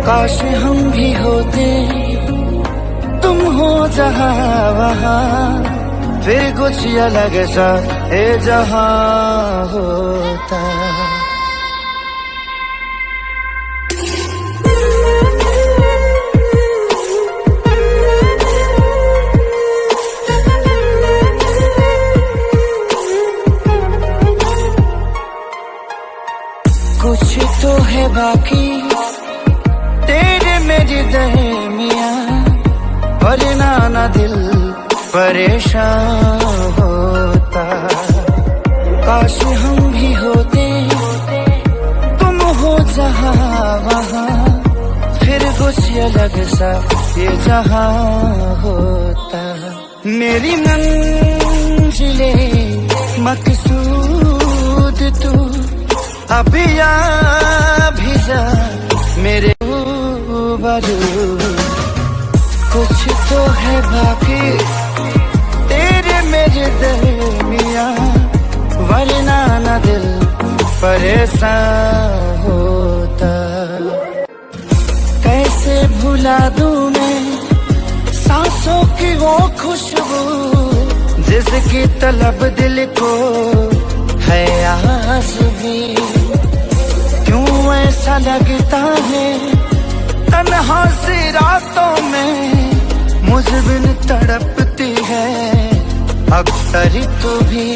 काश हम भी होते, तुम हो जहाँ वहाँ, फिर कुछ अलग सा ये जहाँ होता। कुछ तो है बाकी तेरे मेरे दरमियाँ, वरना ना दिल परेशान होता। काश हम भी होते, तुम हो जहाँ वहाँ, फिर कुछ अलग सा ये जहाँ होता। मेरी मंजिले मकसूद तू, अभी आ भी जा मेरे रूबरू। कुछ तो है बाकी तेरे मेरे दरमियाँ, वरना ना दिल परेशान होता। कैसे भुला दूं मैं सांसों की वो खुशबू, जिसकी तलब दिल को है आज भी। क्यों ऐसा लगता है तन्हा सी रातों में, मुझ बिन तड़पती है अक्सर तू भी।